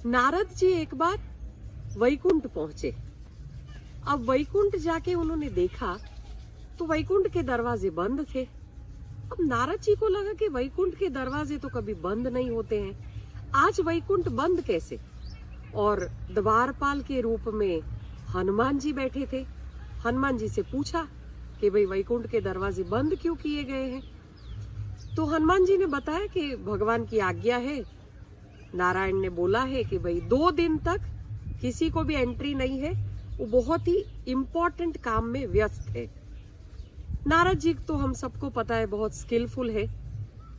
नारद जी एक बार वैकुंठ पहुंचे। अब वैकुंठ जाके उन्होंने देखा तो वैकुंठ के दरवाजे बंद थे। अब नारद जी को लगा कि वैकुंठ के दरवाजे तो कभी बंद नहीं होते हैं, आज वैकुंठ बंद कैसे? और द्वारपाल के रूप में हनुमान जी बैठे थे। हनुमान जी से पूछा कि भाई वैकुंठ के दरवाजे बंद क्यों किए गए हैं? तो हनुमान जी ने बताया कि भगवान की आज्ञा है, नारायण ने बोला है कि भाई 2 दिन तक किसी को भी एंट्री नहीं है, वो बहुत ही इम्पोर्टेंट काम में व्यस्त है। नारद जी तो हम सबको पता है बहुत स्किलफुल है।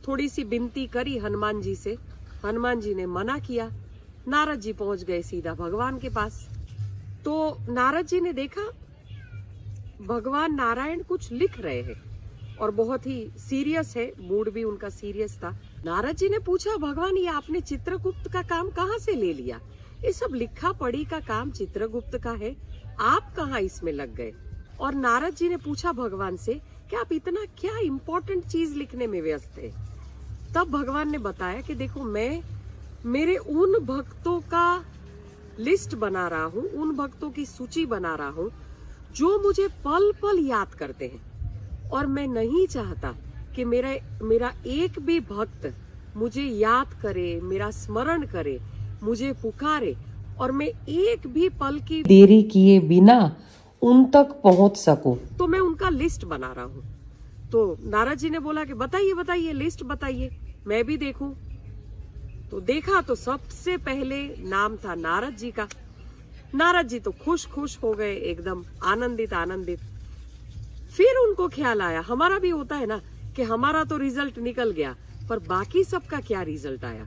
थोड़ी सी विनती करी हनुमान जी से, हनुमान जी ने मना किया। नारद जी पहुंच गए सीधा भगवान के पास। तो नारद जी ने देखा भगवान नारायण कुछ लिख रहे हैं और बहुत ही सीरियस है, मूड भी उनका सीरियस था। नारद जी ने पूछा, भगवान ये आपने चित्रगुप्त का काम कहाँ से ले लिया? ये सब लिखा पढ़ी का काम चित्रगुप्त का है, आप कहाँ इसमें लग गए? और नारद जी ने पूछा भगवान से कि आप इतना क्या इम्पोर्टेंट चीज लिखने में व्यस्त है? तब भगवान ने बताया कि देखो मैं मेरे उन भक्तों का लिस्ट बना रहा हूँ, उन भक्तों की सूची बना रहा हूँ जो मुझे पल पल याद करते हैं, और मैं नहीं चाहता कि मेरा एक भी भक्त मुझे याद करे, मेरा स्मरण करे, मुझे पुकारे और मैं एक भी पल की देरी किए बिना उन तक पहुंच सकूं। तो मैं उनका लिस्ट बना रहा हूँ। तो नारद जी ने बोला कि बताइए बताइए, लिस्ट बताइए, मैं भी देखूं। तो देखा तो सबसे पहले नाम था नारद जी का। नारद जी तो खुश खुश हो गए, एकदम आनंदित आनंदित। फिर उनको ख्याल आया, हमारा भी होता है ना कि हमारा तो रिजल्ट निकल गया, पर बाकी सबका क्या रिजल्ट आया?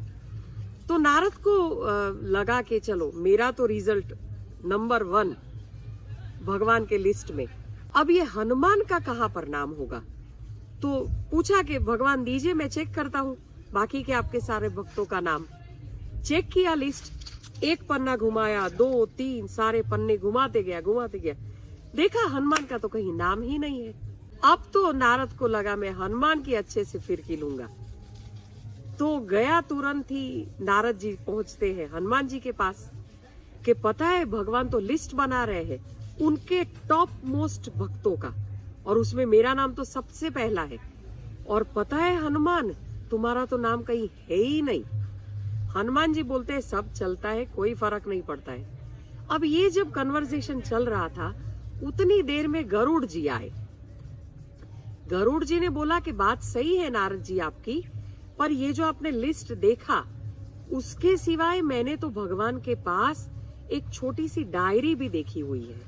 तो नारद को लगा कि चलो मेरा तो रिजल्ट नंबर 1 भगवान के लिस्ट में, अब ये हनुमान का कहाँ पर नाम होगा? तो पूछा कि भगवान दीजिए, मैं चेक करता हूँ बाकी के आपके सारे भक्तों का नाम। चेक किया लिस्ट, एक पन्ना घुमाया, 2 3 सारे पन्ने घुमाते गया, देखा हनुमान का तो कहीं नाम ही नहीं है। अब तो नारद को लगा मैं हनुमान की अच्छे से फिरकी लूंगा। तो गया, तुरंत ही नारद जी पहुंचते हैं हनुमान जी के पास कि पता है भगवान तो लिस्ट बना रहे हैं उनके टॉप मोस्ट भक्तों का, और उसमें मेरा नाम तो सबसे पहला है, और पता है हनुमान तुम्हारा तो नाम कहीं है ही नहीं। हनुमान जी बोलते हैं सब चलता है, कोई फर्क नहीं पड़ता है। अब ये जब कन्वर्सेशन चल रहा था उतनी देर में गरुड़ जी आए। गरुड़ जी ने बोला कि बात सही है नारद जी आपकी, पर ये जो आपने लिस्ट देखा उसके सिवाय मैंने तो भगवान के पास एक छोटी सी डायरी भी देखी हुई है।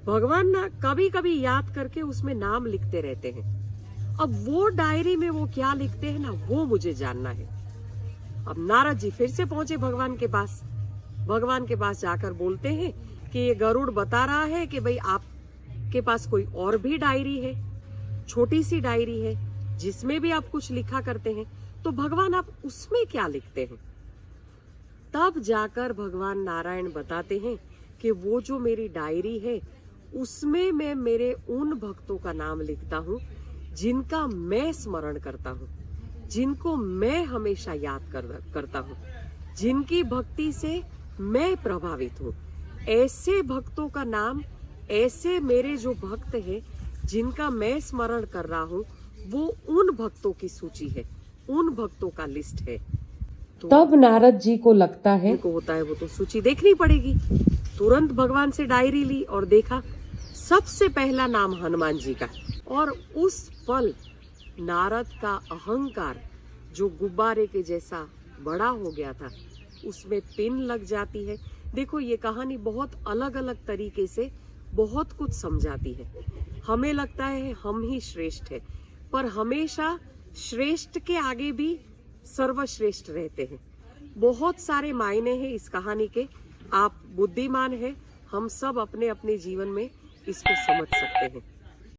भगवान ना कभी कभी याद करके उसमें नाम लिखते रहते हैं। अब वो डायरी में वो क्या लिखते हैं ना, वो मुझे जानना है। अब नारद जी फिर से पहुंचे भगवान के पास। भगवान के पास जाकर बोलते हैं कि ये गरुड़ बता रहा है कि भाई आपके पास कोई और भी डायरी है, छोटी सी डायरी है जिसमें भी आप कुछ लिखा करते हैं, तो भगवान आप उसमें क्या लिखते हैं? तब जाकर भगवान नारायण बताते हैं कि वो जो मेरी डायरी है उसमें मैं मेरे उन भक्तों का नाम लिखता हूँ जिनका मैं स्मरण करता हूँ, जिनको मैं हमेशा याद करता हूँ, जिनकी भक्ति से मैं प्रभावित हूँ। ऐसे भक्तों का नाम, ऐसे मेरे जो भक्त हैं जिनका मैं स्मरण कर रहा हूँ, वो उन भक्तों की सूची है, उन भक्तों का लिस्ट है। तो तब नारद जी को लगता है को होता है वो तो सूची देखनी पड़ेगी। तुरंत भगवान से डायरी ली और देखा सबसे पहला नाम हनुमान जी का। और उस पल नारद का अहंकार जो गुब्बारे के जैसा बड़ा हो गया था उसमें पिन लग जाती है। देखो ये कहानी बहुत अलग अलग तरीके से बहुत कुछ समझाती है। हमें लगता है हम ही श्रेष्ठ है, पर हमेशा श्रेष्ठ के आगे भी सर्वश्रेष्ठ रहते हैं। बहुत सारे मायने हैं इस कहानी के। आप बुद्धिमान हैं, हम सब अपने अपने जीवन में इसको समझ सकते हैं।